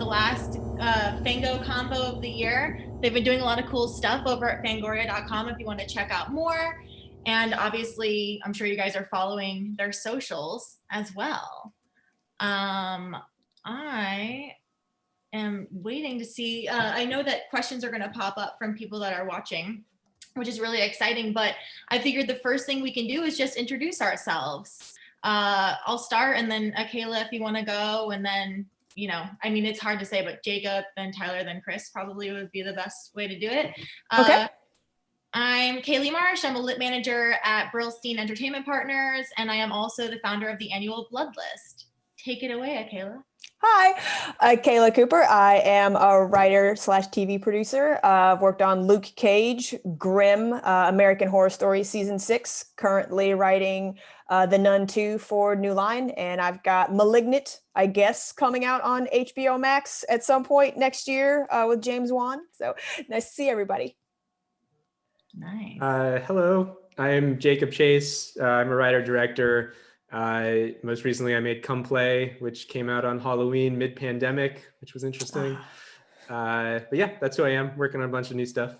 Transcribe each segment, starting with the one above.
the last Fango Convo of the year. They've been doing a lot of cool stuff over at fangoria.com if you want to check out more. And obviously, I'm sure you guys are following their socials as well. I am waiting to see, I know that questions are going to pop up from people that are watching, which is really exciting, but I figured the first thing we can do is just introduce ourselves. I'll start, and then Akela, if you want to go, and then, you know, I mean, it's hard to say, but Jacob, then Tyler, then Chris probably would be the best way to do it. Okay. I'm Kaylee Marsh. I'm a lit manager at Burlstein Entertainment Partners, and I am also the founder of the annual Blood List. Take it away, Akela. Hi, Akela Cooper. I am a writer / TV producer. I've worked on Luke Cage, Grimm, American Horror Story Season 6, currently writing The Nun 2 for New Line, and I've got Malignant, I guess, coming out on HBO Max at some point next year with James Wan. So nice to see everybody. Nice. Hello, I'm Jacob Chase. I'm a writer-director. Most recently I made Come Play, which came out on Halloween mid-pandemic, which was interesting. But yeah, that's who I am, working on a bunch of new stuff.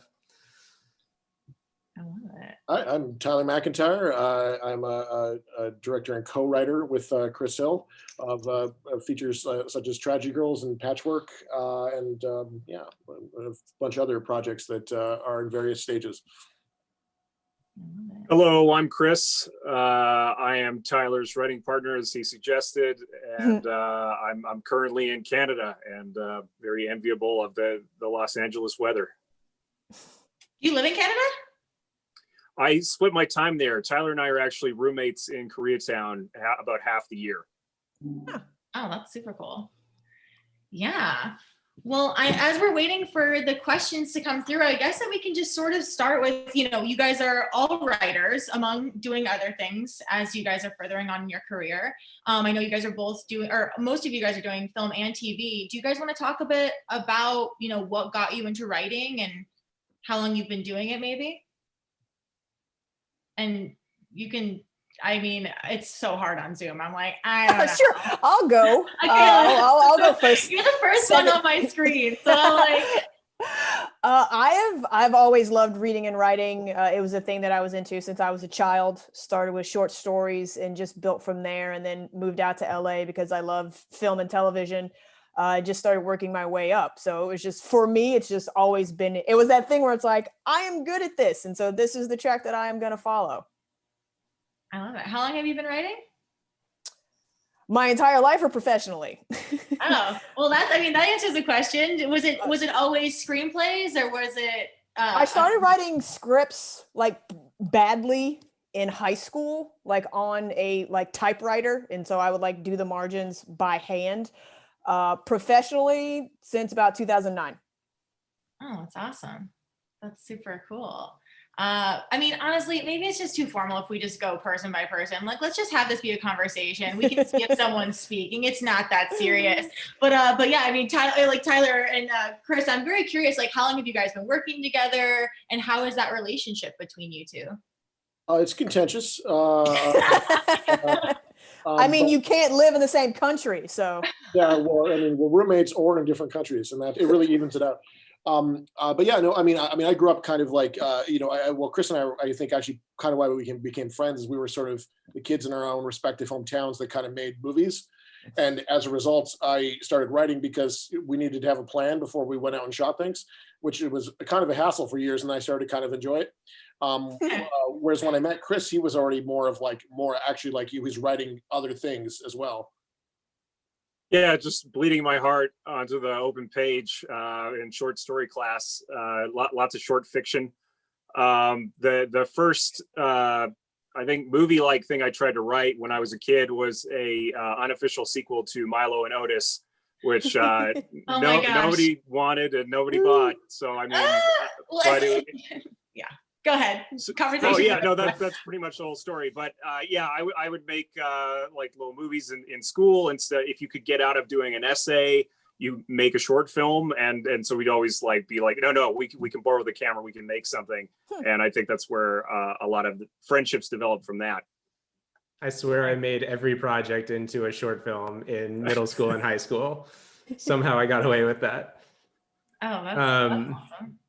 I love it. Hi, I'm Tyler MacIntyre. I'm a director and co-writer with Chris Hill of features such as Tragedy Girls and Patchwork, and yeah, a bunch of other projects that are in various stages. Hello, I'm Chris. I am Tyler's writing partner, as he suggested, and I'm currently in Canada and very enviable of the Los Angeles weather. You live in Canada? I split my time there. Tyler and I are actually roommates in Koreatown about half the year. Oh, that's super cool. Yeah. Well, as we're waiting for the questions to come through, I guess that we can just sort of start with, you know, you guys are all writers among doing other things as you guys are furthering on in your career. I know you guys are both doing, or most of you guys are doing film and TV. Do you guys want to talk a bit about, you know, what got you into writing and how long you've been doing it maybe? And you can, I mean, it's so hard on Zoom. I'm like, I don't know. Sure, I'll go. Okay, I'll go first. You're the first one on my screen, so I'm like. I've always loved reading and writing. It was a thing that I was into since I was a child. Started with short stories and just built from there, and then moved out to LA because I love film and television. I just started working my way up. So it was just, for me, it's just always been, it was that thing where it's like, I am good at this. And so this is the track that I am going to follow. I love it. How long have you been writing? My entire life or professionally? Oh, well, that answers the question. Was it always screenplays or was it? I started writing scripts like badly in high school, like on a typewriter. And so I would like do the margins by hand. Professionally since about 2009. Oh, that's awesome. That's super cool. I mean, honestly, maybe it's just too formal if we just go person by person. Like, let's just have this be a conversation. We can skip someone speaking. It's not that serious. But yeah, I mean, Tyler and Chris, I'm very curious, like, how long have you guys been working together and how is that relationship between you two? It's contentious. I mean, you can't live in the same country, so. Yeah, well, I mean, we're roommates or in different countries, and that it really evens it out. But yeah, no, I mean, I grew up kind of like, you know, Chris and I think actually kind of why we became friends is we were sort of the kids in our own respective hometowns that kind of made movies. And as a result, I started writing because we needed to have a plan before we went out and shot things, which was kind of a hassle for years, and I started to kind of enjoy it. Whereas when I met Chris, he was already more actually like he was writing other things as well. Yeah, just bleeding my heart onto the open page in short story class. Lots of short fiction. The first I think movie-like thing I tried to write when I was a kid was a unofficial sequel to Milo and Otis, which nobody wanted and nobody bought. So I mean, yeah. Go ahead. Conversation. Oh yeah, no, that's pretty much the whole story. But yeah, I would make like little movies in school. Instead, if you could get out of doing an essay, you make a short film, and so we'd always like be like, no, we can borrow the camera, we can make something. And I think that's where a lot of friendships developed from that. I swear I made every project into a short film in middle school and high school. somehow I got away with that. Oh, that's Um, awesome.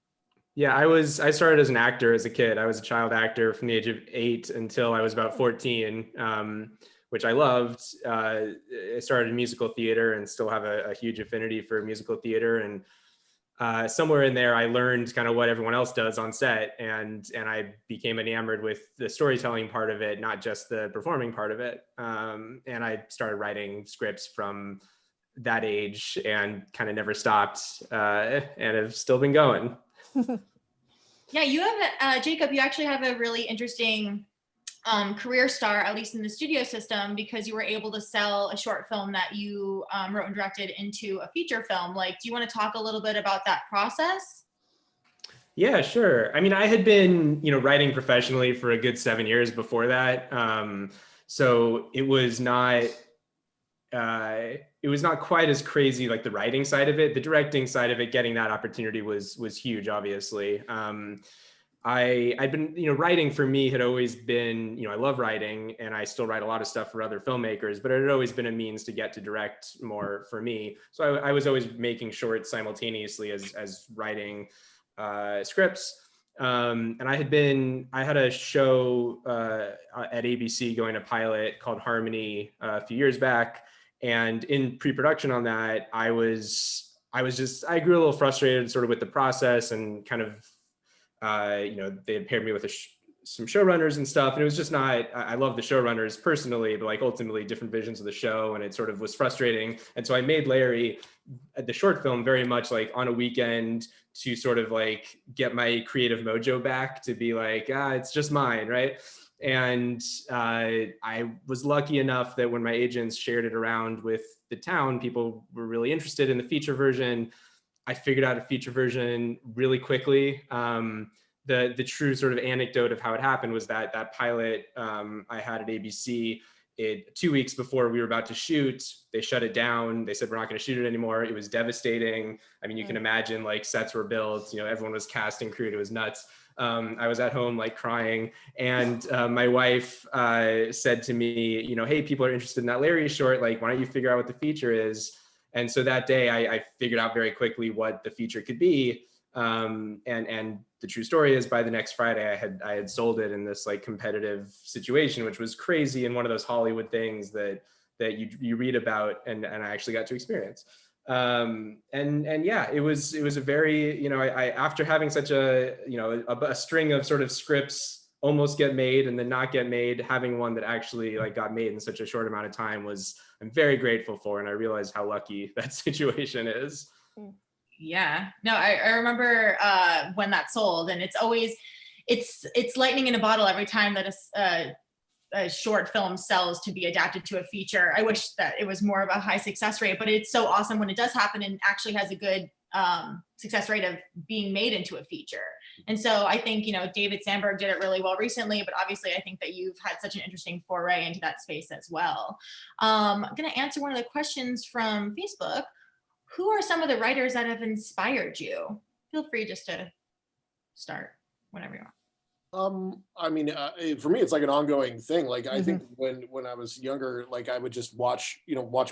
Yeah, I started as an actor as a kid. I was a child actor from the age of 8 until I was about 14, which I loved. I started in musical theater and still have a huge affinity for musical theater. And somewhere in there, I learned kind of what everyone else does on set, and I became enamored with the storytelling part of it, not just the performing part of it. And I started writing scripts from that age and kind of never stopped, and have still been going. Yeah, you have, Jacob, you actually have a really interesting career start, at least in the studio system, because you were able to sell a short film that you wrote and directed into a feature film. Like, do you want to talk a little bit about that process? Yeah, sure. I mean, I had been, writing professionally for a good 7 years before that. So it was not quite as crazy, like the writing side of it. The directing side of it, getting that opportunity was huge, obviously. I'd been, writing for me had always been, I love writing and I still write a lot of stuff for other filmmakers, but it had always been a means to get to direct more for me. So I was always making shorts simultaneously as writing scripts. And I had a show at ABC going to pilot called Harmony a few years back. And in pre-production on that, I grew a little frustrated sort of with the process and kind of, they had paired me with some showrunners and stuff. And it was just not, I love the showrunners personally, but like ultimately different visions of the show. And it sort of was frustrating. And so I made Larry, the short film, very much like on a weekend to sort of like get my creative mojo back, to be like, it's just mine, right? And I was lucky enough that when my agents shared it around with the town, people were really interested in the feature version. I figured out a feature version really quickly. The true sort of anecdote of how it happened was that pilot I had at ABC, 2 weeks before we were about to shoot, they shut it down. They said, we're not going to shoot it anymore. It was devastating. I mean, you can imagine, like, sets were built, everyone was cast and crewed. It was nuts. I was at home like crying, and my wife said to me, hey, people are interested in that Larry short. Like, why don't you figure out what the feature is? And so that day I figured out very quickly what the feature could be. And the true story is, by the next Friday, I had sold it in this like competitive situation, which was crazy, and one of those Hollywood things that you read about and I actually got to experience. And yeah, it was a very, I after having such a string of sort of scripts almost get made and then not get made, having one that actually like got made in such a short amount of time I'm very grateful for, and I realized how lucky that situation is. Yeah, no, I remember when that sold, and it's always, it's lightning in a bottle every time that a short film sells to be adapted to a feature. I wish that it was more of a high success rate, but it's so awesome when it does happen and actually has a good success rate of being made into a feature. And so I think, David Sandberg did it really well recently, but obviously I think that you've had such an interesting foray into that space as well. I'm going to answer one of the questions from Facebook. Who are some of the writers that have inspired you? Feel free just to start whenever you want. I mean, for me, it's like an ongoing thing. Like, I think when I was younger, like I would just watch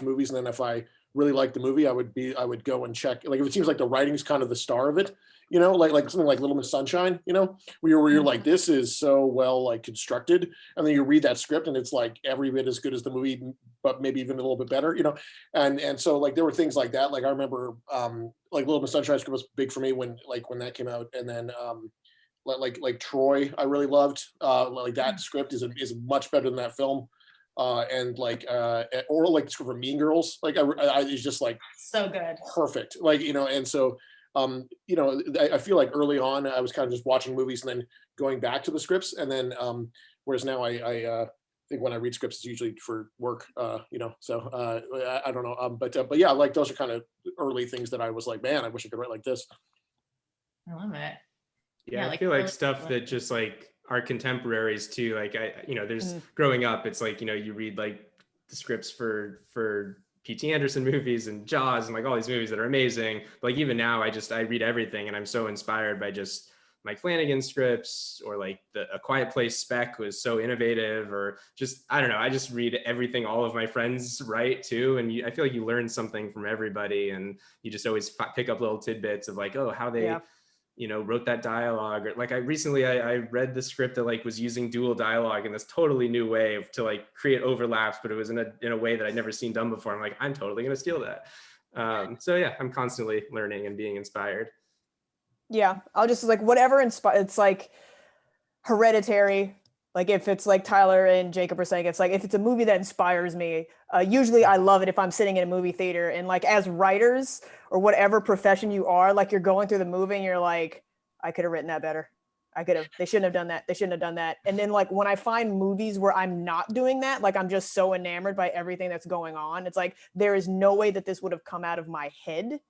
movies, and then if I really liked the movie, I would go and check. Like, if it seems like the writing's kind of the star of it, like something like Little Miss Sunshine, where you're like, this is so well like constructed, and then you read that script and it's like every bit as good as the movie, but maybe even a little bit better, and so like there were things like that. Like I remember like Little Miss Sunshine script was big for me when that came out, and then like Troy, I really loved. Like that script is much better than that film. And like or like the script for Mean Girls, like I it's just like so good, perfect. Like and so I feel like early on I was kind of just watching movies and then going back to the scripts, and then whereas now I think when I read scripts it's usually for work. So I don't know. But yeah, like those are kind of early things that I was like, man, I wish I could write like this. I love it. Yeah, I feel like stuff that just like our contemporaries too. Like there's growing up, it's like, you read like the scripts for P.T. Anderson movies and Jaws and like all these movies that are amazing. But like even now I read everything and I'm so inspired by just Mike Flanagan scripts, or like A Quiet Place spec was so innovative, or just, I don't know, I just read everything all of my friends write too. And I feel like you learn something from everybody, and you just always pick up little tidbits of like, oh, how they, wrote that dialogue. Or like I read the script that like was using dual dialogue in this totally new way to like create overlaps, but it was in a way that I'd never seen done before. I'm like, I'm totally going to steal that. So yeah, I'm constantly learning and being inspired. Yeah, I'll just like whatever it's like Hereditary. Like if it's like Tyler and Jacob are saying, it's like if it's a movie that inspires me, usually I love it if I'm sitting in a movie theater, and like as writers or whatever profession you are, like you're going through the movie and you're like, I could have written that better. They shouldn't have done that. They shouldn't have done that. And then like when I find movies where I'm not doing that, like I'm just so enamored by everything that's going on, it's like, there is no way that this would have come out of my head.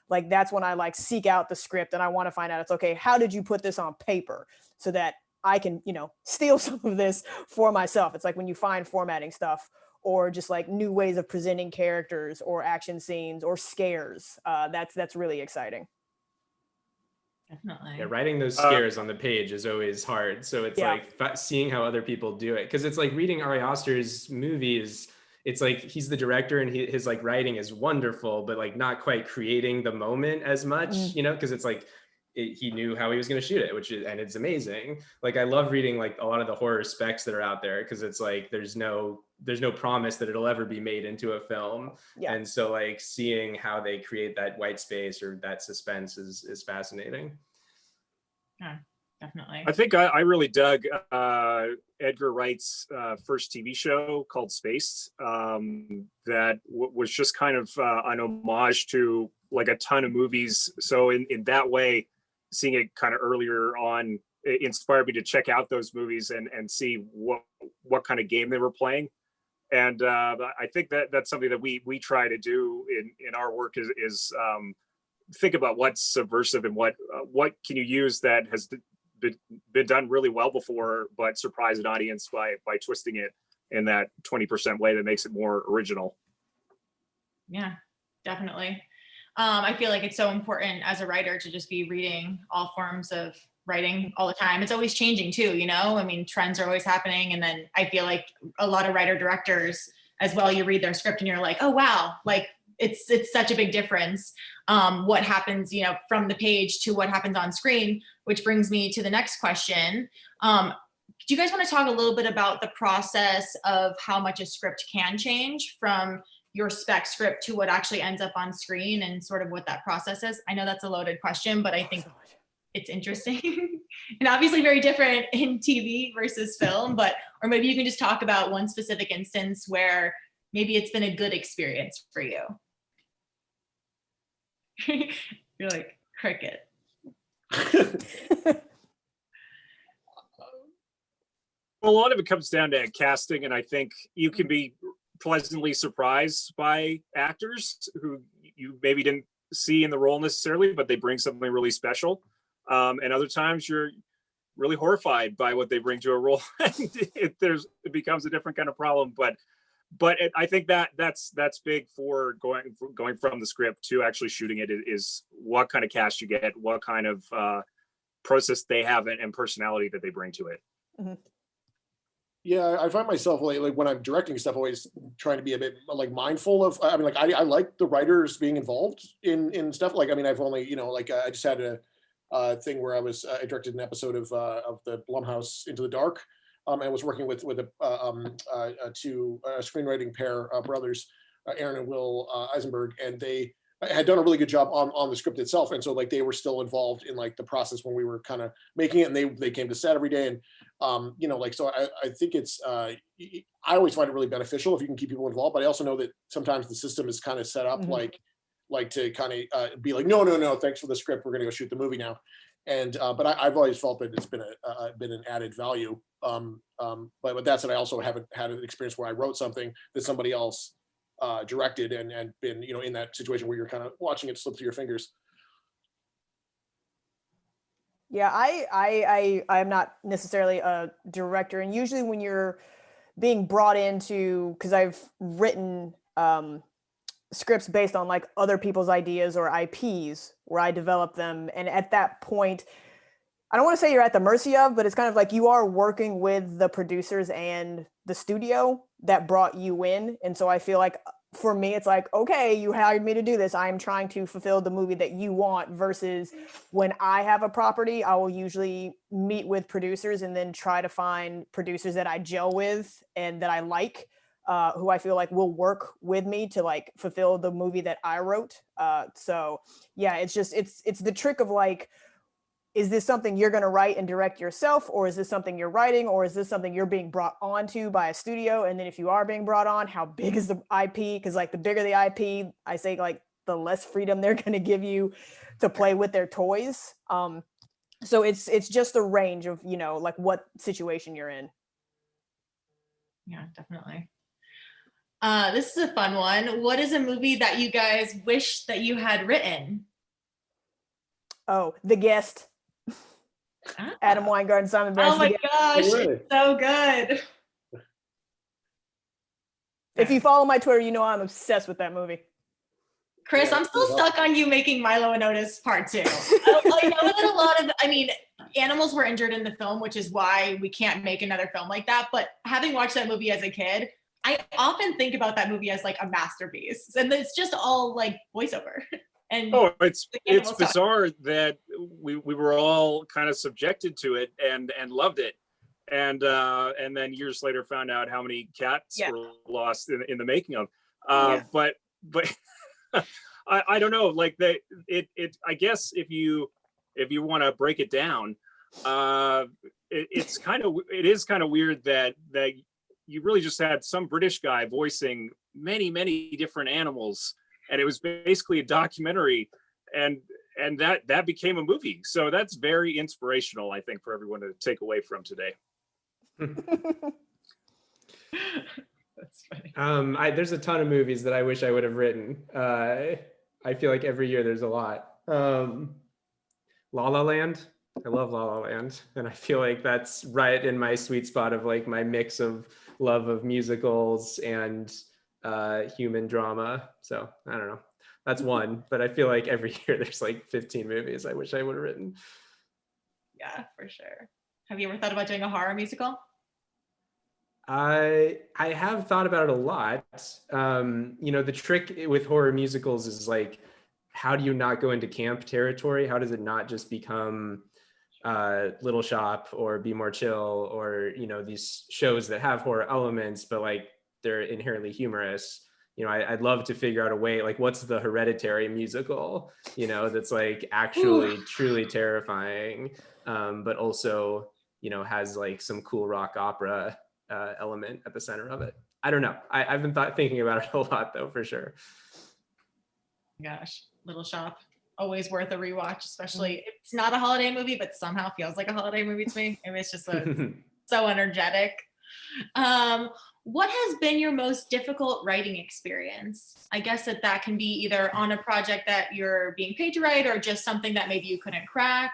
Like that's when I like seek out the script and I want to find out, it's okay, how did you put this on paper so that I can, steal some of this for myself. It's like when you find formatting stuff or just like new ways of presenting characters or action scenes or scares. That's really exciting. Definitely. Yeah, writing those scares on the page is always hard. So it's like seeing how other people do it. Because it's like reading Ari Aster's movies, it's like he's the director and his like writing is wonderful, but like not quite creating the moment as much, because it's like he knew how he was going to shoot it, and it's amazing. Like I love reading like a lot of the horror specs that are out there, because it's like there's no promise that it'll ever be made into a film. And so like seeing how they create that white space or that suspense is fascinating. Yeah, definitely. I think I really dug Edgar Wright's first TV show called Space, that was just kind of an homage to like a ton of movies. So in that way, seeing it kind of earlier on, it inspired me to check out those movies and see what kind of game they were playing. And I think that's something that we try to do in our work is think about what's subversive and what can you use that has been done really well before, but surprise an audience by twisting it in that 20% way that makes it more original. Yeah, definitely. I feel like it's so important as a writer to just be reading all forms of writing all the time. It's always changing too, I mean, trends are always happening. And then I feel like a lot of writer directors as well, you read their script and you're like, oh, wow, like it's such a big difference. What happens, from the page to what happens on screen, which brings me to the next question. Do you guys want to talk a little bit about the process of how much a script can change from your spec script to what actually ends up on screen, and sort of what that process is? I know that's a loaded question, but I think it's interesting and obviously very different in TV versus film, or maybe you can just talk about one specific instance where maybe it's been a good experience for you. You're like, cricket. Well, a lot of it comes down to casting, and I think you can be pleasantly surprised by actors who you maybe didn't see in the role necessarily, but they bring something really special. And other times you're really horrified by what they bring to a role, and it becomes a different kind of problem. But I think that's big for going from the script to actually shooting it is what kind of cast you get, what kind of process they have, and personality that they bring to it. Mm-hmm. Yeah, I find myself like when I'm directing stuff, always trying to be a bit like mindful of. I mean, like I like the writers being involved in stuff. Like I mean, I've only I just had a thing where I directed an episode of the Blumhouse Into the Dark, and was working with two screenwriting pair, brothers, Aaron and Will Eisenberg, and they had done a really good job on the script itself, and so like they were still involved in like the process when we were kind of making it, and they came to set every day, and so I think it's I always find it really beneficial if you can keep people involved, but I also know that sometimes the system is kind of set up like to kind of be like no, thanks for the script, we're gonna go shoot the movie now, and but I've always felt that it's been an added value, but with that said, I also haven't had an experience where I wrote something that somebody else directed and been in that situation where you're kind of watching it slip through your fingers. Yeah, I'm not necessarily a director, and usually when you're being brought into, because I've written scripts based on like other people's ideas or IPs where I develop them, and at that point I don't want to say you're at the mercy of, but it's kind of like you are working with the producers and the studio that brought you in. And so I feel like for me, it's like, okay, you hired me to do this. I'm trying to fulfill the movie that you want, versus when I have a property, I will usually meet with producers and then try to find producers that I gel with and that I like, who I feel like will work with me to like fulfill the movie that I wrote. So yeah, it's the trick of like, is this something you're going to write and direct yourself, or is this something you're writing, or is this something you're being brought onto by a studio? And then if you are being brought on, how big is the IP? Because like the bigger the IP, I say like the less freedom they're going to give you to play with their toys. So it's just a range of, you know, like what situation you're in. Yeah, definitely. This is a fun one. What is a movie that you guys wish that you had written? Oh, The Guest. Ah. Adam Weingart and Simon Barrett's Oh my The Guest. gosh, Oh, really? it's so good. If you follow my Twitter, you know I'm obsessed with that movie. Chris, Yeah, I'm still yeah. stuck on you making Milo and Otis part 2. I know that a lot of, I mean, animals were injured in the film, which is why we can't make another film like that. But having watched that movie as a kid, I often think about that movie as like a masterpiece. And it's just all like voiceover. And Oh, it's animals talk. bizarre that we were all kind of subjected to it and loved it, and then years later found out how many cats were lost in the making of. But I don't know, like it I guess if you want to break it down, it is kind of weird that you really just had some British guy voicing many different animals, and it was basically a documentary, and that became a movie. So that's very inspirational, I think, for everyone to take away from today. That's funny. There's a ton of movies that I wish I would have written. I feel like every year there's a lot. La La Land. I love La La Land, and I feel like that's right in my sweet spot of like my mix of love of musicals and human drama. So I don't know. That's one, but I feel like every year there's like 15 movies I wish I would have written. Yeah, for sure. Have you ever thought about doing a horror musical? I have thought about it a lot. You know, the trick with horror musicals is like, how do you not go into camp territory? How does it not just become Little Shop or Be More Chill, or, you know, these shows that have horror elements, but like they're inherently humorous? You know, I'd love to figure out a way, like what's the Hereditary musical, you know, that's like actually truly terrifying, but also, you know, has like some cool rock opera element at the center of it. I don't know. I've been thinking about it a lot though, for sure. Gosh, Little Shop, always worth a rewatch, especially it's not a holiday movie, but somehow feels like a holiday movie to me. I mean, it's just so energetic. What has been your most difficult writing experience? I guess that can be either on a project that you're being paid to write, or just something that maybe you couldn't crack.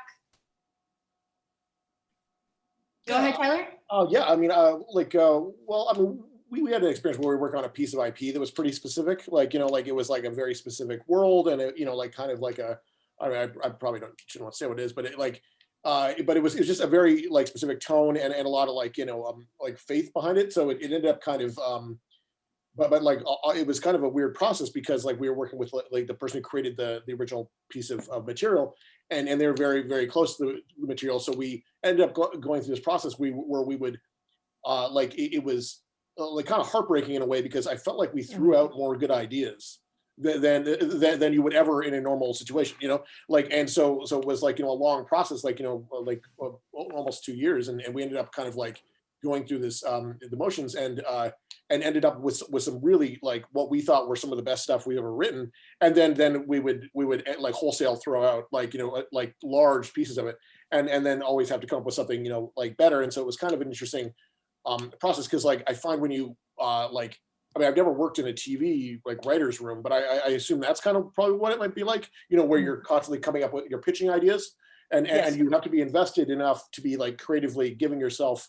Go ahead, Tyler. Yeah, I mean, well, I mean, we had an experience where we worked on a piece of IP that was pretty specific. Like, you know, like it was like a very specific world, and it, you know, like kind of like a, I mean, I probably shouldn't want to say what it is, but it like, but it was just a very like specific tone and a lot of like, you know, like faith behind it. So it ended up kind of, but like it was kind of a weird process, because like we were working with like the person who created the original piece of material, and they were very close to the material. So we ended up going through this process where we would like it was like kind of heartbreaking in a way, because I felt like we threw out more good ideas than you would ever in a normal situation, you know, like, and so it was like, you know, a long process, like, you know, like almost 2 years, and we ended up kind of like going through this the motions, and ended up with some really like what we thought were some of the best stuff we've ever written, and then we would like wholesale throw out like, you know, like large pieces of it, and then always have to come up with something, you know, like better. And so it was kind of an interesting process, because like I find when you like, I mean, I've never worked in a TV like writer's room, but I assume that's kind of probably what it might be like, you know, where you're constantly coming up with your pitching ideas, and you have to be invested enough to be like creatively giving yourself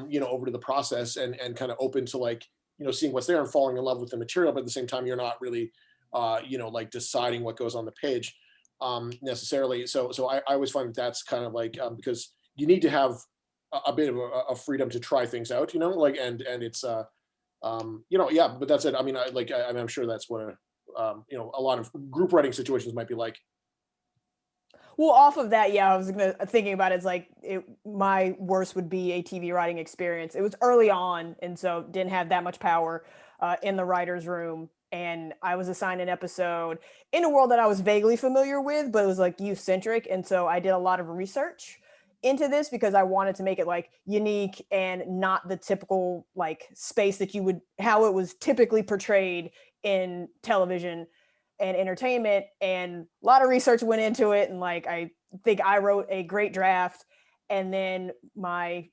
you know, over to the process, and kind of open to like, you know, seeing what's there and falling in love with the material, but at the same time you're not really you know, like deciding what goes on the page. necessarily. So I always find that that's kind of like, because you need to have a bit of a freedom to try things out, like, and it's, yeah, but that's it. I mean, I'm sure that's what, a lot of group writing situations might be like. Well, off of that, yeah, I was thinking about it. It's like my worst would be a TV writing experience. It was early on, and so didn't have that much power in the writer's room. And I was assigned an episode in a world that I was vaguely familiar with, but it was like youth centric. And so I did a lot of research into this because I wanted to make it like unique and not the typical like space that how it was typically portrayed in television and entertainment. And a lot of research went into it. And like, I think I wrote a great draft. And then my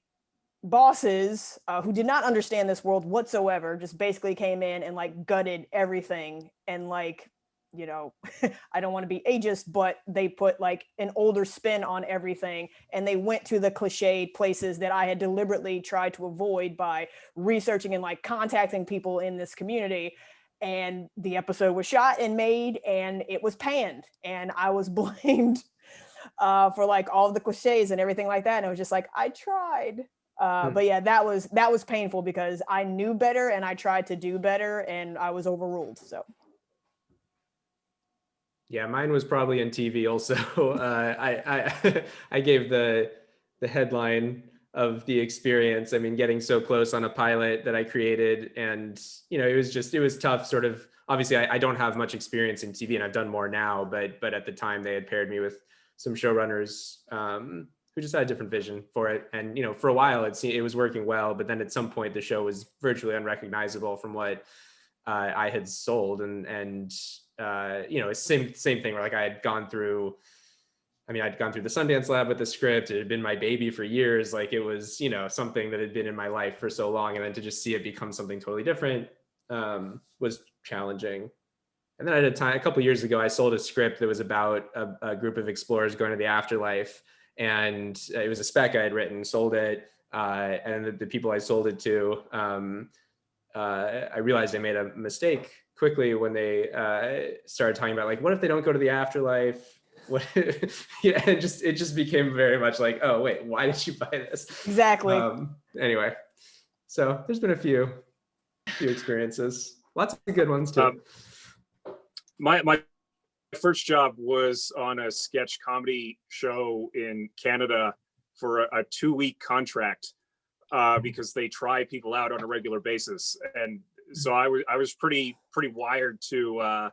bosses, who did not understand this world whatsoever, just basically came in and like gutted everything. And like, I don't want to be ageist, but they put like an older spin on everything. And they went to the cliched places that I had deliberately tried to avoid by researching and like contacting people in this community. And the episode was shot and made, and it was panned, and I was blamed for like all of the cliches and everything like that. And I was just like, I tried, but yeah, that was painful because I knew better and I tried to do better, and I was overruled. So yeah, mine was probably in TV also. I gave the headline of the experience. I mean, getting so close on a pilot that I created, and it was tough. Sort of, obviously, I don't have much experience in TV, and I've done more now. But at the time, they had paired me with some showrunners who just had a different vision for it. And for a while, it was working well. But then at some point, the show was virtually unrecognizable from what I had sold. And same thing where like I'd gone through the Sundance Lab with the script. It had been my baby for years. Like it was, something that had been in my life for so long. And then to just see it become something totally different was challenging. And then a couple of years ago, I sold a script that was about a group of explorers going to the afterlife. And it was a spec I had written, sold it. And the people I sold it to, I realized I made a mistake quickly when they started talking about like, what if they don't go to the afterlife? What? Yeah, it just became very much like, oh wait, why did you buy this? Exactly. Anyway, so there's been a few experiences, lots of good ones too. My first job was on a sketch comedy show in Canada for a 2-week contract because they try people out on a regular basis, and so I was pretty wired to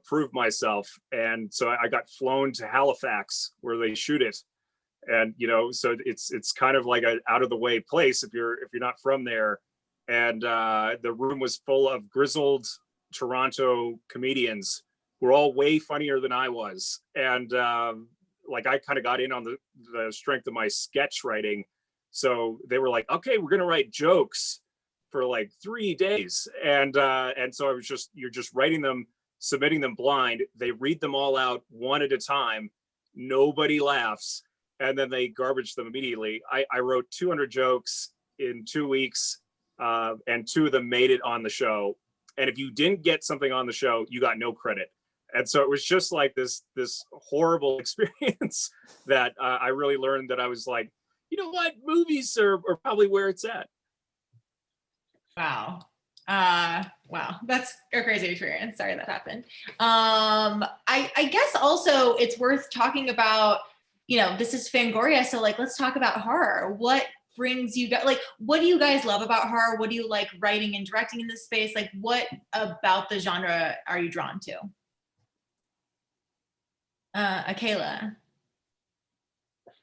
prove myself. And so I got flown to Halifax where they shoot it. And, so it's kind of like an out of the way place if you're not from there. And the room was full of grizzled Toronto comedians who were all way funnier than I was. And like I kind of got in on the strength of my sketch writing. So they were like, okay, we're going to write jokes for like 3 days. And so you're just writing them, submitting them blind. They read them all out one at a time. Nobody laughs. And then they garbage them immediately. I wrote 200 jokes in 2 weeks, and 2 of them made it on the show. And if you didn't get something on the show, you got no credit. And so it was just like this horrible experience that I really learned that I was like, you know what, movies are probably where it's at. Wow. Wow, that's a crazy experience. Sorry that happened. I guess also it's worth talking about, this is Fangoria, so like let's talk about horror. What brings you guys, like, what do you guys love about horror? What do you like writing and directing in this space? Like, what about the genre are you drawn to? Akela.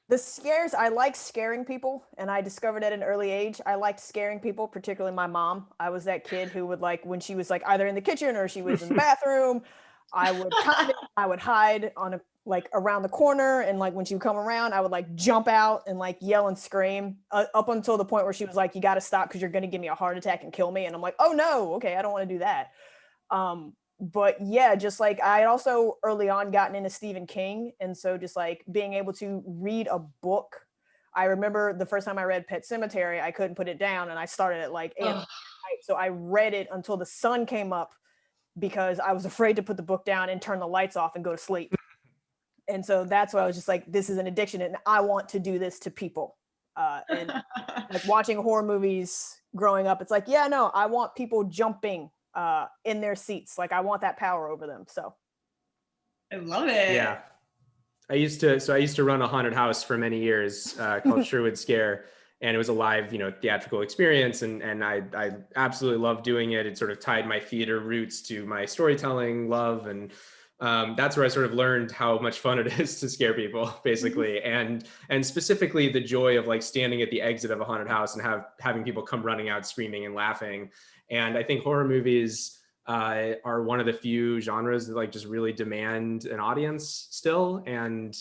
The scares, I like scaring people, and I discovered at an early age, I liked scaring people, particularly my mom. I was that kid who would like, when she was like either in the kitchen or she was in the bathroom, I would hide on around the corner, and like when she would come around, I would like jump out and like yell and scream up until the point where she was like, you got to stop because you're going to give me a heart attack and kill me. And I'm like, oh no, okay, I don't want to do that. But yeah, just like I had also early on gotten into Stephen King. And so just like being able to read a book. I remember the first time I read Pet Sematary, I couldn't put it down. And I started at like 8 o'clock. So I read it until the sun came up because I was afraid to put the book down and turn the lights off and go to sleep. And so that's why I was just like, this is an addiction and I want to do this to people. And like watching horror movies growing up, it's like, yeah, no, I want people jumping in their seats. Like I want that power over them. So I love it. Yeah. I used to run a haunted house for many years called Sherwood Scare, and it was a live, theatrical experience. And I absolutely loved doing it. It sort of tied my theater roots to my storytelling love. And that's where I sort of learned how much fun it is to scare people, basically. And specifically the joy of like standing at the exit of a haunted house and having people come running out screaming and laughing. And I think horror movies are one of the few genres that like just really demand an audience still. And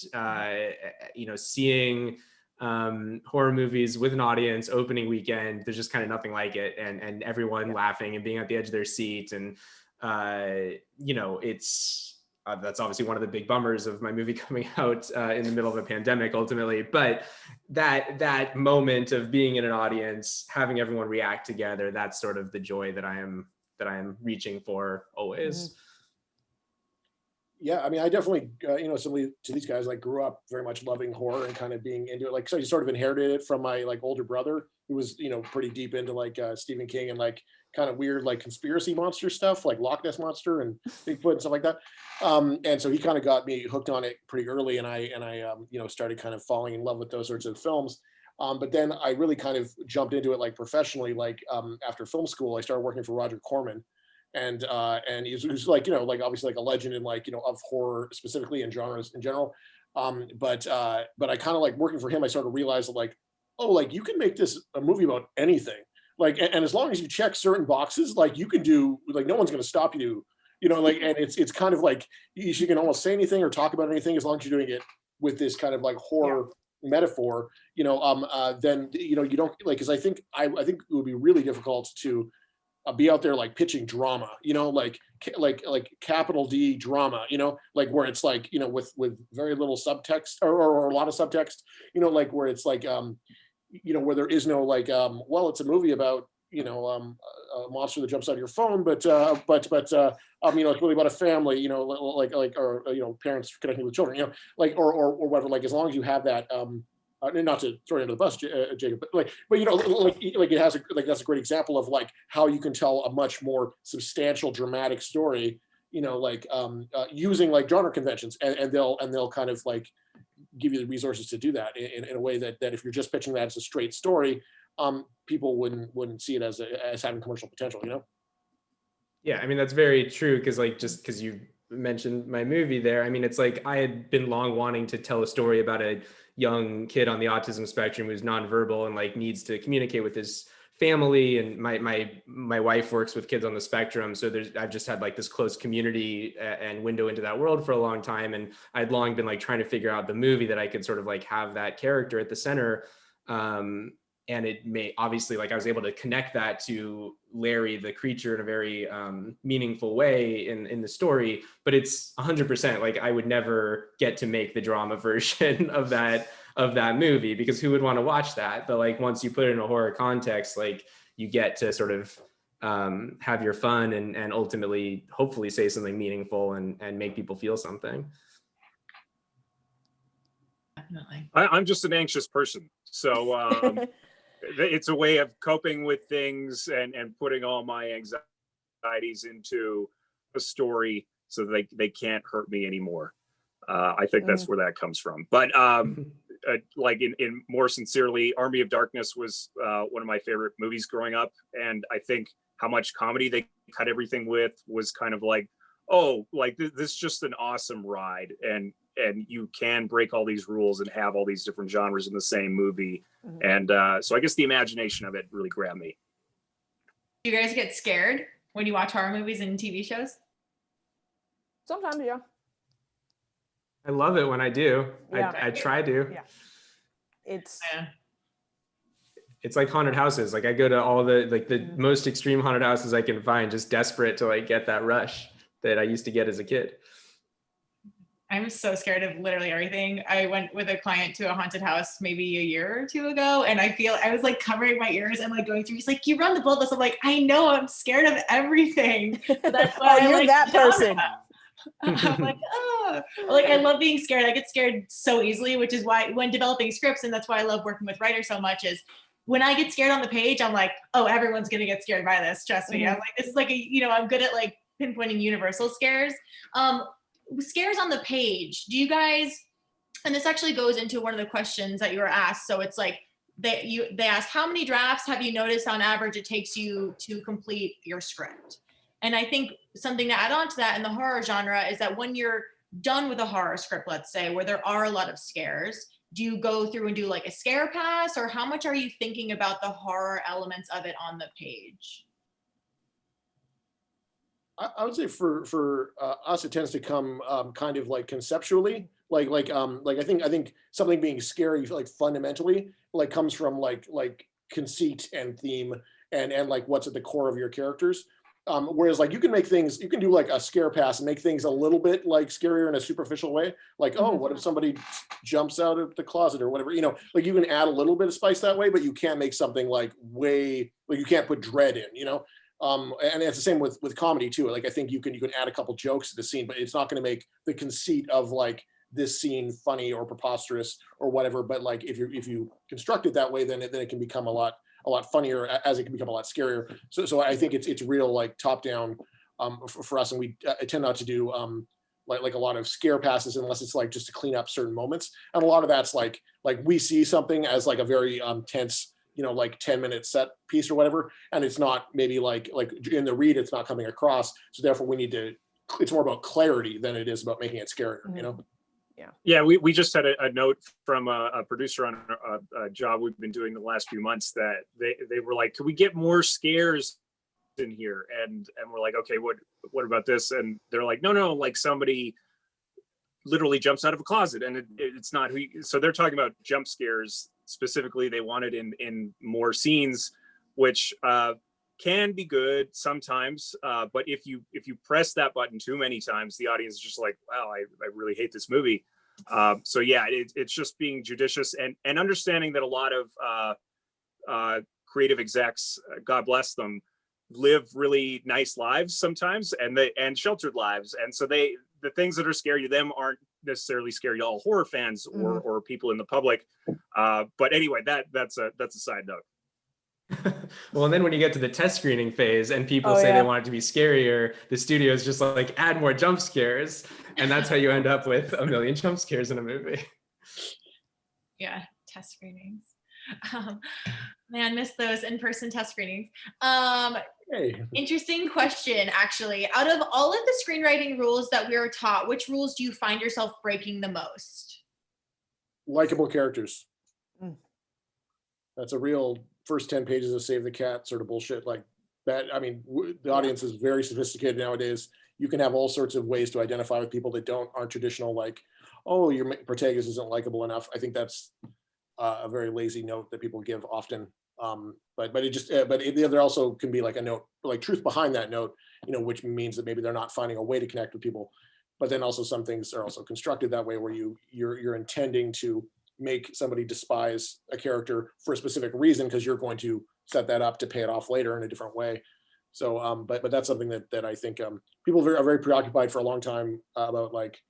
seeing horror movies with an audience opening weekend, there's just kind of nothing like it. And everyone laughing and being at the edge of their seat. And it's that's obviously one of the big bummers of my movie coming out in the middle of a pandemic ultimately. But that moment of being in an audience, having everyone react together, that's sort of the joy that I am reaching for always. Yeah, I mean, I definitely, similarly to these guys, like grew up very much loving horror and kind of being into it. Like, so you sort of inherited it from my like older brother, who was, pretty deep into like Stephen King and like kind of weird like conspiracy monster stuff, like Loch Ness Monster and Bigfoot and stuff like that. And so he kind of got me hooked on it pretty early, and I started kind of falling in love with those sorts of films. But then I really kind of jumped into it like professionally, like after film school, I started working for Roger Corman. And he was like, like obviously like a legend in like, of horror specifically and genres in general. But I kind of like working for him, I started to realize that like, oh, like you can make this a movie about anything. Like, and as long as you check certain boxes, like you can do, like no one's going to stop you, like, and it's kind of like, you can almost say anything or talk about anything as long as you're doing it with this kind of like horror metaphor, then, you don't like, cause I think it would be really difficult to be out there like pitching drama, like capital D drama, like where it's like, with very little subtext or a lot of subtext, like where it's like, where there is no like, well, it's a movie about, a monster that jumps out of your phone, but it's really about a family, or parents connecting with children, like, or whatever, like as long as you have that, not to throw you under the bus, Jacob, but it has that's a great example of like how you can tell a much more substantial, dramatic story, using like genre conventions, and they'll kind of like give you the resources to do that in a way that if you're just pitching that as a straight story, people wouldn't see it as having commercial potential, Yeah, I mean that's very true, because like just because you mentioned my movie there, I mean it's like I had been long wanting to tell a story about a young kid on the autism spectrum who's nonverbal and like needs to communicate with his family, and my wife works with kids on the spectrum, so I've just had like this close community and window into that world for a long time, and I'd long been like trying to figure out the movie that I could sort of like have that character at the center. And it may obviously, like I was able to connect that to Larry, the creature, in a very meaningful way in the story, but it's 100% like I would never get to make the drama version of that movie, because who would want to watch that? But like once you put it in a horror context, like you get to sort of have your fun and ultimately hopefully say something meaningful and make people feel something. Definitely. I'm just an anxious person, so it's a way of coping with things and putting all my anxieties into a story so that they can't hurt me anymore. I think that's where that comes from. But like in more sincerely, Army of Darkness was one of my favorite movies growing up, and I think how much comedy they cut everything with was kind of like, oh, like this is just an awesome ride, and you can break all these rules and have all these different genres in the same movie. And so I guess the imagination of it really grabbed me. Do you guys get scared when you watch horror movies and TV shows? Sometimes, yeah. I love it when I do. Yeah. I try to. Yeah. It's like haunted houses. Like I go to all the most extreme haunted houses I can find, just desperate to like get that rush that I used to get as a kid. I'm so scared of literally everything. I went with a client to a haunted house maybe a year or two ago, and I was like covering my ears and like going through. He's like, "You run the boldness." I'm like, "I know, I'm scared of everything." So that's why you're like, that person. I'm like, oh, like I love being scared. I get scared so easily, which is why when developing scripts, and that's why I love working with writers so much, is when I get scared on the page, I'm like, oh, everyone's gonna get scared by this. Trust me. I'm like, this is like I'm good at like pinpointing universal scares. Scares on the page. Do you guys? And this actually goes into one of the questions that you were asked. So it's like they asked, how many drafts have you noticed on average it takes you to complete your script? And I think something to add on to that in the horror genre is that when you're done with a horror script, let's say, where there are a lot of scares, do you go through and do like a scare pass, or how much are you thinking about the horror elements of it on the page? I would say for us, it tends to come kind of like conceptually, like I think something being scary like fundamentally like comes from like conceit and theme and like what's at the core of your characters. Whereas like you can do like a scare pass and make things a little bit like scarier in a superficial way. Like, oh, what if somebody jumps out of the closet or whatever, like you can add a little bit of spice that way, but you can't make something like you can't put dread in. And it's the same with comedy too. Like I think you can add a couple jokes to the scene, but it's not going to make the conceit of like this scene funny or preposterous or whatever. But like if you construct it that way, then it can become a lot funnier as it can become a lot scarier. So I think it's real like top down for us, and we tend not to do like a lot of scare passes unless it's like just to clean up certain moments. And a lot of that's like we see something as like a very tense, like 10-minute set piece or whatever, and it's not maybe like in the read it's not coming across, so therefore it's more about clarity than it is about making it scarier. Yeah, we just had a note from a producer on a job we've been doing the last few months that they were like, could we get more scares in here? And we're like, okay, what about this? And they're like, no, like somebody literally jumps out of a closet, and it's not who so they're talking about jump scares specifically. They wanted in more scenes, which can be good sometimes, but if you press that button too many times, the audience is just like, wow, I really hate this movie. So yeah, it's just being judicious and understanding that a lot of creative execs, God bless them, live really nice lives sometimes, and sheltered lives, and so the things that are scary to them aren't necessarily scary to all horror fans or people in the public. But anyway, that's a side note. Well, and then when you get to the test screening phase and people say they want it to be scarier, the studio is just like, add more jump scares, and that's how you end up with a million jump scares in a movie. Yeah, test screenings. Man, miss those in-person test screenings. Hey. Interesting question, actually. Out of all of the screenwriting rules that we are taught, which rules do you find yourself breaking the most? Likable characters. That's a real first 10 pages of Save the Cat sort of bullshit like that. I mean, the audience is very sophisticated nowadays. You can have all sorts of ways to identify with people that aren't traditional, like, oh, your protagonist isn't likable enough. I think that's a very lazy note that people give often. But there also can be like a note, like truth behind that note, which means that maybe they're not finding a way to connect with people. But then also some things are also constructed that way, where you're intending to make somebody despise a character for a specific reason, because you're going to set that up to pay it off later in a different way. So, but that's something that I think people are very preoccupied for a long time about, like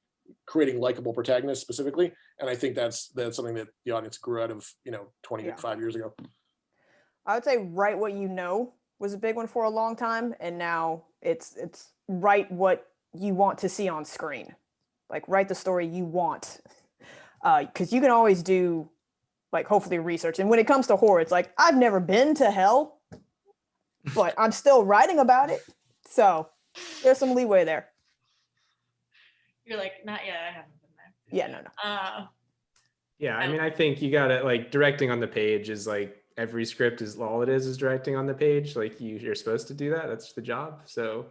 creating likable protagonists specifically. And I think that's something that the audience grew out of, 25 years ago. I would say write what you know was a big one for a long time, and now it's write what you want to see on screen. Like write the story you want. Because you can always do, like, hopefully research. And when it comes to horror, it's like, I've never been to hell, but I'm still writing about it. So there's some leeway there. You're like, not yet, I haven't been there. Yeah, no. Yeah, I mean, I think you gotta, like, directing on the page is like, every script is all it is directing on the page. Like you're supposed to do that. That's the job. So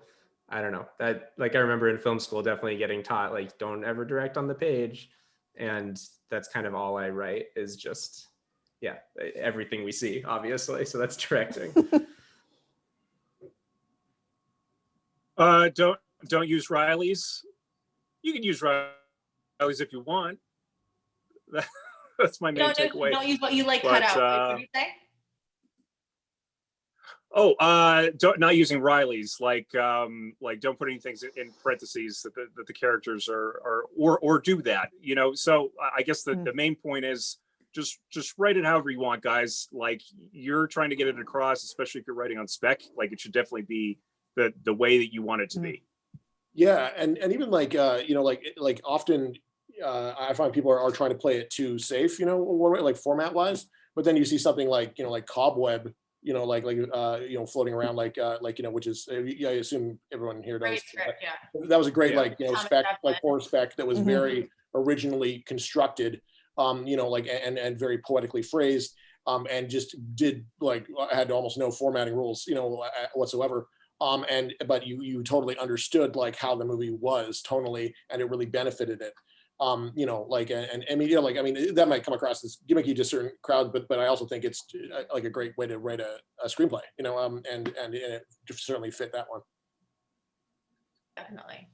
I don't know that, like, I remember in film school definitely getting taught, like, don't ever direct on the page. And that's kind of all I write is just, everything we see, obviously. So that's directing. Don't use Riley's. You can use Riley's if you want. That's my main takeaway. Don't use what you like cut out. What do you say? Not using Riley's, like don't put any things in parentheses that the characters or do that, you know. So I guess the main point is just write it however you want, guys. Like, you're trying to get it across, especially if you're writing on spec. Like, it should definitely be the way that you want it to be. Yeah, and even like you know, like often I find people are trying to play it too safe, you know, like format wise. But then you see something like, you know, like Cobweb, you know, like you know, floating around like you know, which is I assume everyone here knows. Great script, yeah. That was a great Yeah. like, you know, spec, like horror spec that was very originally constructed, you know, like and very poetically phrased, and just did like had almost no formatting rules, you know, whatsoever. But you totally understood like how the movie was tonally, and it really benefited it. You know, like, and I mean, you know, like, I mean, that might come across as gimmicky to certain crowds, but I also think it's like a great way to write a screenplay, you know, and it certainly fit that one. Definitely.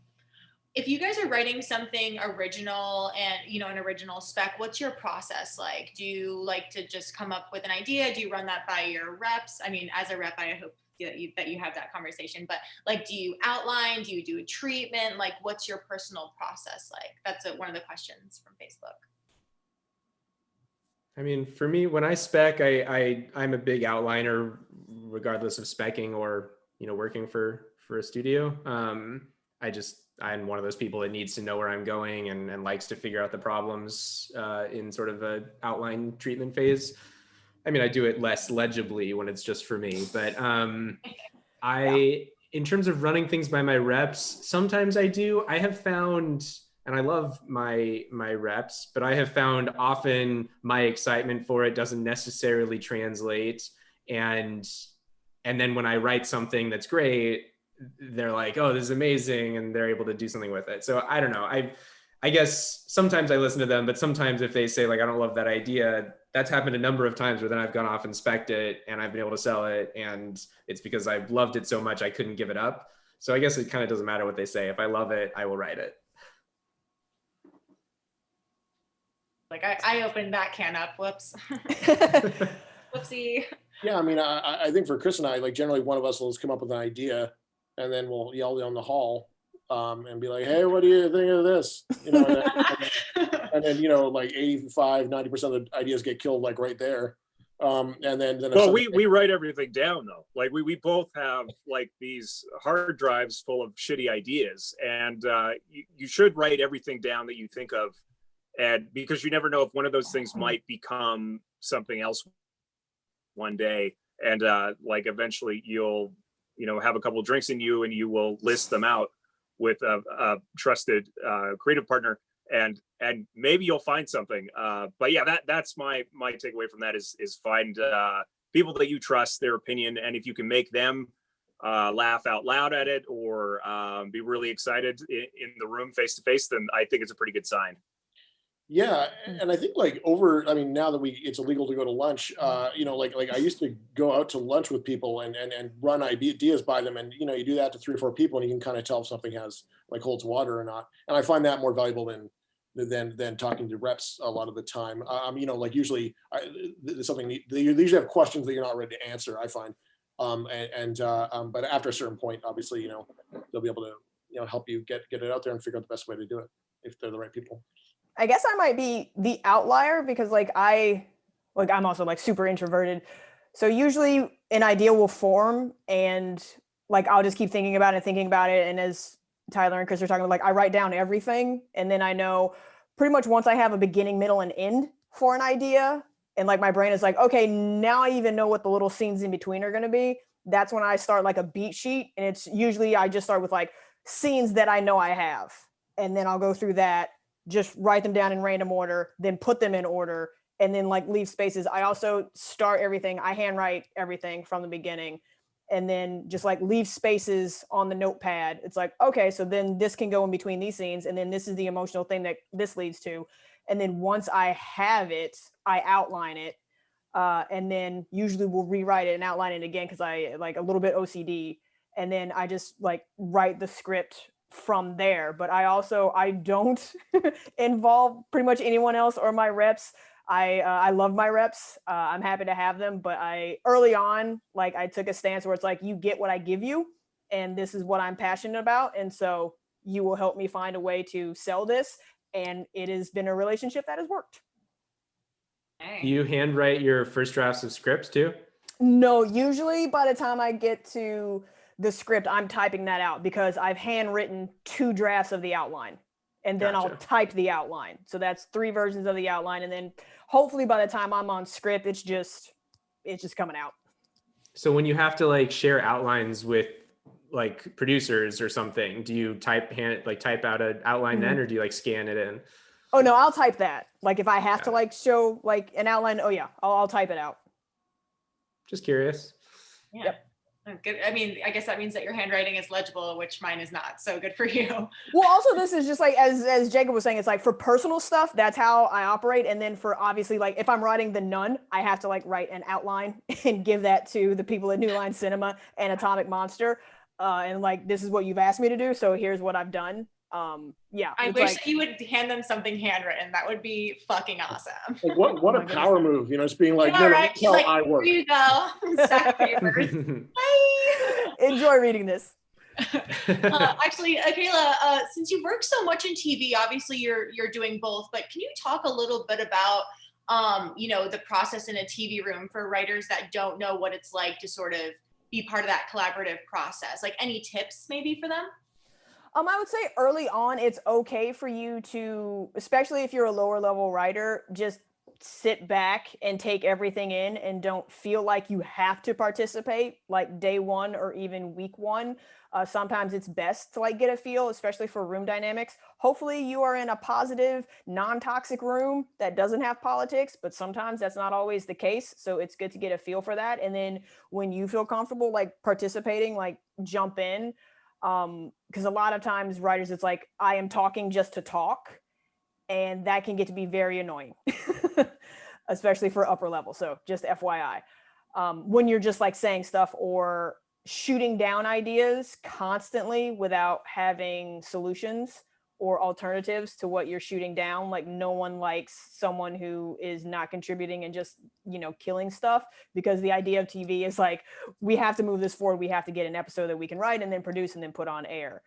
If you guys are writing something original and, you know, an original spec, what's your process like? Do you like to just come up with an idea? Do you run that by your reps? I mean, as a rep, I hope that you have that conversation, but like, do you outline? Do you do a treatment? Like, what's your personal process like? That's one of the questions from Facebook. I mean, for me, when I spec, I'm a big outliner, regardless of specking or, you know, working for a studio. I'm one of those people that needs to know where I'm going and likes to figure out the problems in sort of a outline treatment phase. I mean, I do it less legibly when it's just for me, but in terms of running things by my reps, sometimes I do. I have found, and I love my reps, but I have found often my excitement for it doesn't necessarily translate. And then when I write something that's great, they're like, oh, this is amazing. And they're able to do something with it. So I don't know. I guess sometimes I listen to them, but sometimes if they say like, I don't love that idea, that's happened a number of times where then I've gone off and spec'd it and I've been able to sell it. And it's because I've loved it so much, I couldn't give it up. So I guess it kind of doesn't matter what they say. If I love it, I will write it. Like, I opened that can up. Whoops. Whoopsie. Yeah, I mean, I think for Chris and I, like generally one of us will just come up with an idea, and then we'll yell down the hall and be like, hey, what do you think of this? You know, and then you know, like 85-90% of the ideas get killed like right there. And then well, we write everything down though. Like we both have like these hard drives full of shitty ideas, and you should write everything down that you think of, and because you never know if one of those things might become something else one day, and like eventually you'll, you know, have a couple of drinks in you and you will list them out with a trusted creative partner, and maybe you'll find something. But yeah, that's my takeaway from that is find people that you trust, their opinion, and if you can make them laugh out loud at it or be really excited in the room face to face, then I think it's a pretty good sign. Yeah, and I think like I mean, now that it's illegal to go to lunch, you know, like I used to go out to lunch with people and run ideas by them, and you know, you do that to 3 or 4 people, and you can kind of tell if something holds water or not. And I find that more valuable than talking to reps a lot of the time. You know, like usually there's something they usually have questions that you're not ready to answer, I find. But after a certain point, obviously, you know, they'll be able to, you know, help you get it out there and figure out the best way to do it if they're the right people. I guess I might be the outlier because I'm also like super introverted. So usually an idea will form and like I'll just keep thinking about it. And as Tyler and Chris are talking about, like I write down everything, and then I know pretty much once I have a beginning, middle, and end for an idea, and like my brain is like, okay, now I even know what the little scenes in between are going to be. That's when I start like a beat sheet, and it's usually I just start with like scenes that I know I have, and then I'll go through that, just write them down in random order, then put them in order, and then like leave spaces. I also start everything. I handwrite everything from the beginning, and then just like leave spaces on the notepad. It's like, okay, so then this can go in between these scenes, and then this is the emotional thing that this leads to. And then once I have it, I outline it, and then usually we'll rewrite it and outline it again because I like a little bit OCD, and then I just like write the script from there. But I don't involve pretty much anyone else or my reps. I love my reps. I'm happy to have them, but early on, like I took a stance where it's like, you get what I give you, and this is what I'm passionate about. And so you will help me find a way to sell this. And it has been a relationship that has worked. Do you handwrite your first drafts of scripts too? No, usually by the time I get to the script, I'm typing that out because I've handwritten 2 drafts of the outline, and then I'll Gotcha. type the outline. So that's 3 versions of the outline. And then hopefully by the time I'm on script, it's just coming out. So when you have to like share outlines with like producers or something, do you type out an outline then, or do you like scan it in? Oh no, I'll type that. Like if I have to Got it. like show like an outline, oh yeah, I'll type it out. Just curious. Yeah. Yep. Good. I mean, I guess that means that your handwriting is legible, which mine is not. So good for you. Well, also this is just like, as Jacob was saying, it's like for personal stuff, that's how I operate. And then for obviously like if I'm writing The Nun, I have to like write an outline and give that to the people at New Line Cinema and Atomic Monster. And like, this is what you've asked me to do, so here's what I've done. Yeah. I it's wish like, that you would hand them something handwritten. That would be fucking awesome. Like, what a power move, you know, it's being like, Yeah, no, right. that's She's how like, I work. here you go. Stack papers. Bye. enjoy reading this. Actually, Akela, since you work so much in TV, obviously you're doing both. But can you talk a little bit about, the process in a TV room for writers that don't know what it's like to sort of be part of that collaborative process? Like any tips maybe for them? I would say early on, it's okay for you to, especially if you're a lower level writer, just sit back and take everything in and don't feel like you have to participate like day 1 or even week 1. Sometimes it's best to like get a feel, especially for room dynamics. Hopefully you are in a positive, non-toxic room that doesn't have politics, but sometimes that's not always the case. So it's good to get a feel for that. And then when you feel comfortable like participating, like jump in. Because a lot of times writers, it's like, I am talking just to talk, and that can get to be very annoying, especially for upper level. So just FYI, when you're just like saying stuff or shooting down ideas constantly without having solutions or alternatives to what you're shooting down, like no one likes someone who is not contributing and just, killing stuff, because the idea of TV is like, we have to move this forward. We have to get an episode that we can write and then produce and then put on air.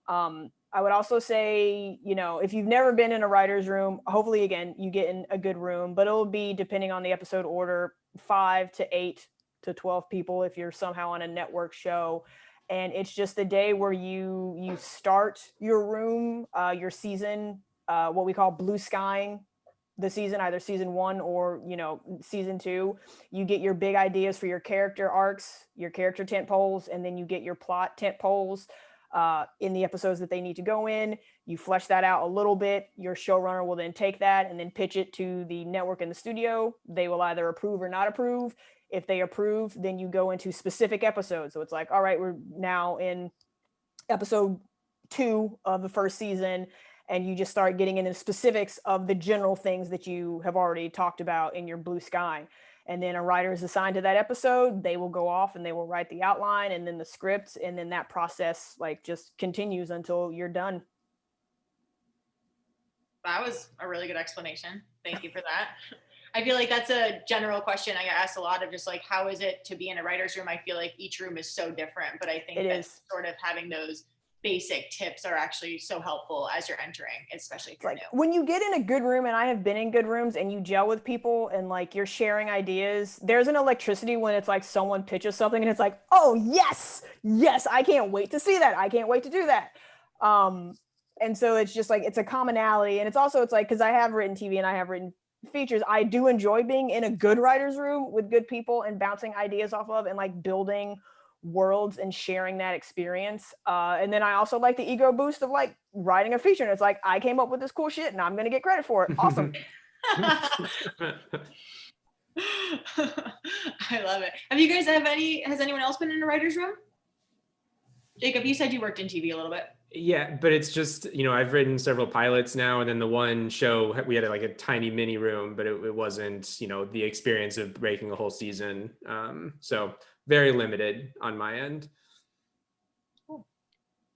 I would also say, if you've never been in a writer's room, hopefully, again, you get in a good room, but it'll be, depending on the episode order, 5 to 8 to 12 people if you're somehow on a network show. And it's just a day where you start your room, your season, what we call blue skying the season, either season 1 or, season 2. You get your big ideas for your character arcs, your character tent poles, and then you get your plot tent poles in the episodes that they need to go in. You flesh that out a little bit. Your showrunner will then take that and then pitch it to the network and the studio. They will either approve or not approve. If they approve, then you go into specific episodes. So it's like, all right, we're now in episode 2 of the first season, and you just start getting into specifics of the general things that you have already talked about in your blue sky. And then a writer is assigned to that episode. They will go off and they will write the outline and then the script, and then that process like just continues until you're done. That was a really good explanation. Thank you for that. I feel like that's a general question I get asked a lot, of just like, how is it to be in a writer's room? I feel like each room is so different, but I think It that is. sort of having those basic tips are actually so helpful as you're entering, especially if you're Like new. when you get in a good room, and I have been in good rooms, and you gel with people and like you're sharing ideas, there's an electricity when it's like someone pitches something and it's like, oh yes, I can't wait to see that. I can't wait to do that. And so it's just like, it's a commonality. And it's also, it's like, because I have written TV and I have written features, I do enjoy being in a good writer's room with good people and bouncing ideas off of and like building worlds and sharing that experience. And then I also like the ego boost of like writing a feature, and it's like, I came up with this cool shit and I'm gonna get credit for it. Awesome. I love it. Has anyone else been in a writer's room? Jacob, you said you worked in TV a little bit. Yeah, but it's just, I've written several pilots now, and then the one show we had like a tiny mini room, but it wasn't, the experience of breaking a whole season. So very limited on my end. Cool.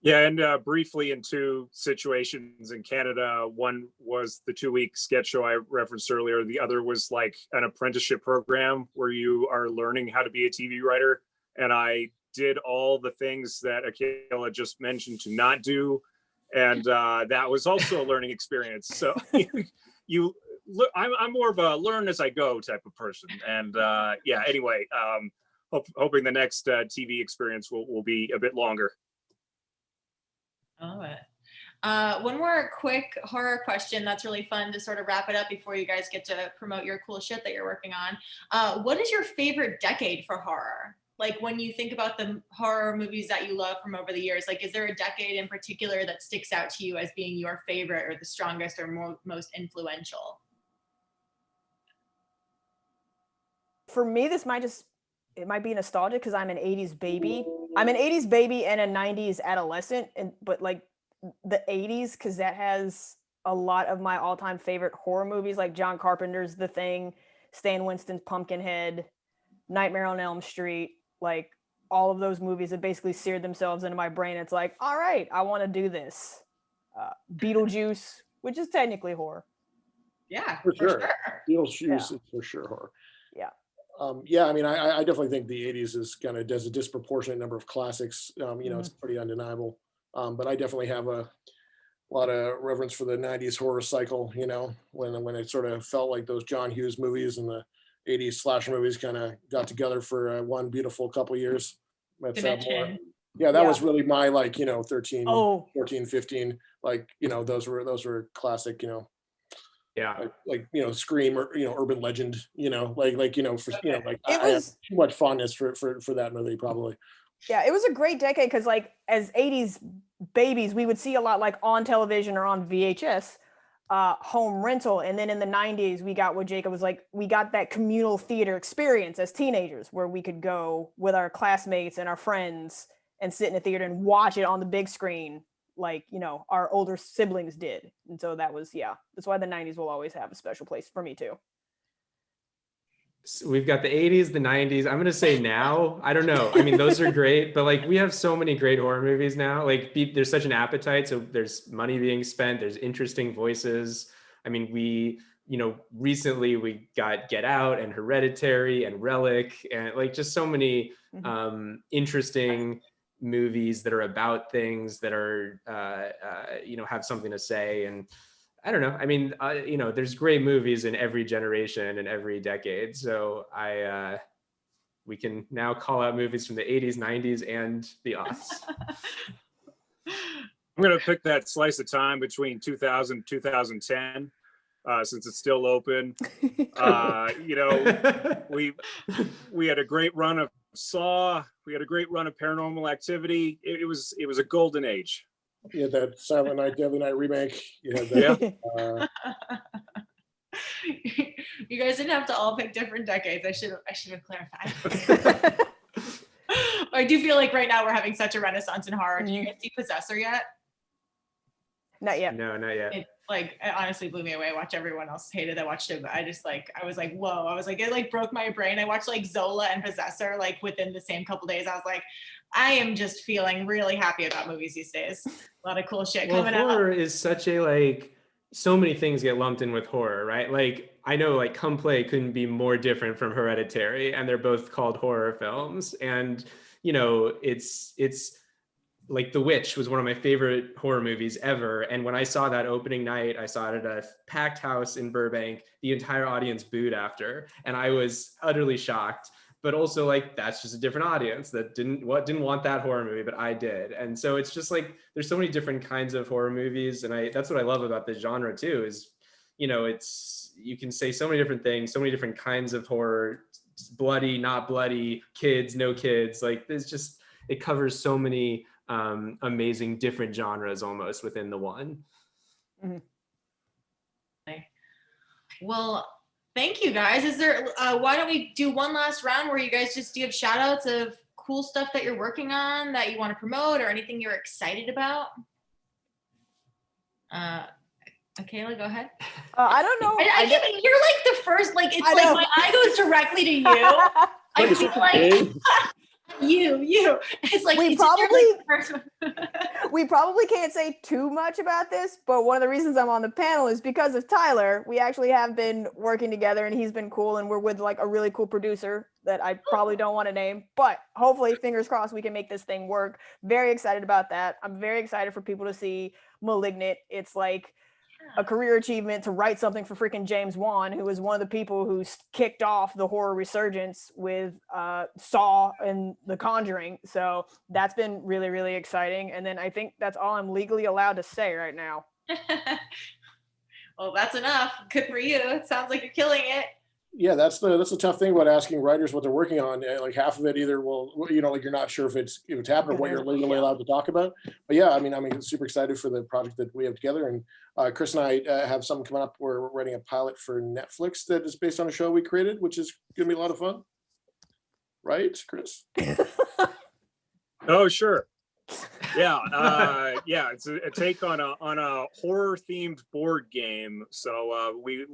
Yeah, and briefly in two situations in Canada. One was the 2-week sketch show I referenced earlier. The other was like an apprenticeship program where you are learning how to be a TV writer. And I did all the things that Akela just mentioned to not do. And that was also a learning experience. So I'm more of a learn as I go type of person. And yeah, anyway, hoping the next TV experience will be a bit longer. I love it. One more quick horror question that's really fun to sort of wrap it up before you guys get to promote your cool shit that you're working on. What is your favorite decade for horror? Like when you think about the horror movies that you love from over the years, like is there a decade in particular that sticks out to you as being your favorite or the strongest or most influential? For me, it might be nostalgic because I'm an 80s baby. I'm an 80s baby and a 90s adolescent, but like the 80s, because that has a lot of my all-time favorite horror movies, like John Carpenter's The Thing, Stan Winston's Pumpkinhead, Nightmare on Elm Street, like all of those movies have basically seared themselves into my brain. It's like, all right, I want to do this. Beetlejuice, which is technically horror. Yeah, For sure. Beetlejuice Yeah. is for sure horror. Yeah. Yeah, I mean, I definitely think the 80s is kind of does a disproportionate number of classics. It's pretty undeniable. But I definitely have a lot of reverence for the 90s horror cycle, when it sort of felt like those John Hughes movies and the 80s slasher movies kind of got together for one beautiful couple years. That's yeah, that was really my 13, 14, 15, those were classic, Yeah. like Scream or Urban Legend, It I have was too much fondness for that movie probably. Yeah, it was a great decade because like as 80s babies, we would see a lot like on television or on VHS, home rental. And then in the 90s, we got what Jacob was like, we got that communal theater experience as teenagers where we could go with our classmates and our friends and sit in a theater and watch it on the big screen like, our older siblings did. And so that was, that's why the 90s will always have a special place for me too. So we've got the 80s, the 90s. I'm going to say now, I don't know. I mean, those are great, but like we have so many great horror movies now. Like there's such an appetite. So there's money being spent. There's interesting voices. I mean, recently we got Get Out and Hereditary and Relic and like just so many interesting movies that are about things that are, have something to say. And I don't know. I mean, there's great movies in every generation and every decade. So we can now call out movies from the 80s, 90s, and the aughts. I'm going to pick that slice of time between 2000 and 2010, since it's still open. We had a great run of Saw. We had a great run of Paranormal Activity. It was a golden age. You had that Silent Night, Deadly Night remake. You had that. You guys didn't have to all pick different decades. I should have clarified. I do feel like right now we're having such a renaissance in horror. Did you guys see Possessor yet? Not yet. No, not yet. It honestly blew me away. I watched everyone else hate it. I watched it, but I was like, whoa. I was like, it broke my brain. I watched like Zola and Possessor like within the same couple days. I was like, I am just feeling really happy about movies these days. A lot of cool shit coming out. Horror is such a so many things get lumped in with horror, right? Like I know like Come Play couldn't be more different from Hereditary, and they're both called horror films. And it's like The Witch was one of my favorite horror movies ever. And when I saw that opening night, I saw it at a packed house in Burbank. The entire audience booed after, and I was utterly shocked. But also like that's just a different audience that didn't want that horror movie, but I did. And so it's just like there's so many different kinds of horror movies, and that's what I love about the genre too. Is you can say so many different things, so many different kinds of horror, bloody, not bloody, kids, no kids. Like it covers so many amazing different genres almost within the one. Mm-hmm. Well, thank you guys. Is there why don't we do one last round where you guys just give shout outs of cool stuff that you're working on that you want to promote or anything you're excited about? Akela, go ahead. I don't know. You're like the first, like it's like my eye goes directly to you. I feel like You. It's like We it's in there, like, We probably can't say too much about this, but one of the reasons I'm on the panel is because of Tyler. We actually have been working together and he's been cool, and we're with like a really cool producer that I probably don't want to name, but hopefully, fingers crossed, we can make this thing work. Very excited about that. I'm very excited for people to see Malignant. It's like a career achievement to write something for freaking James Wan, who was one of the people who kicked off the horror resurgence with Saw and The Conjuring. So that's been really, really exciting. And then I think that's all I'm legally allowed to say right now. Well, that's enough. Good for you. It sounds like you're killing it. Yeah, that's the tough thing about asking writers what they're working on. Like half of it either will, like you're not sure if it's happened or what you're legally allowed to talk about. But yeah, I mean, super excited for the project that we have together. And Chris and I have something coming up. We're writing a pilot for Netflix that is based on a show we created, which is gonna be a lot of fun. Right, Chris? Oh, sure. Yeah, it's a take on a horror themed board game. So we've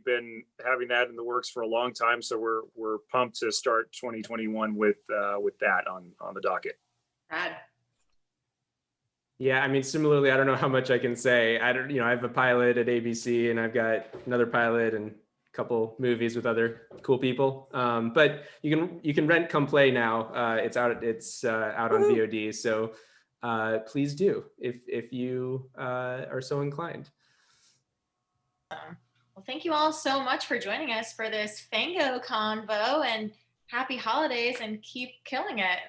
been having that in the works for a long time. So we're pumped to start 2021 with that on the docket. Rad. Yeah, I mean, similarly, I don't know how much I can say. I have a pilot at ABC, and I've got another pilot and a couple movies with other cool people. But you can rent Come Play now. It's out on VOD. So please do if you are so inclined. Well, thank you all so much for joining us for this Fango convo, and happy holidays, and keep killing it.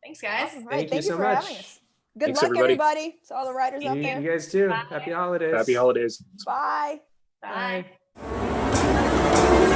Thanks, guys. Awesome. Thank you so for much. having us. Good Thanks, luck, everybody. to all the writers out there. You guys too. Bye. Happy holidays. Happy holidays. Bye. Bye. Bye.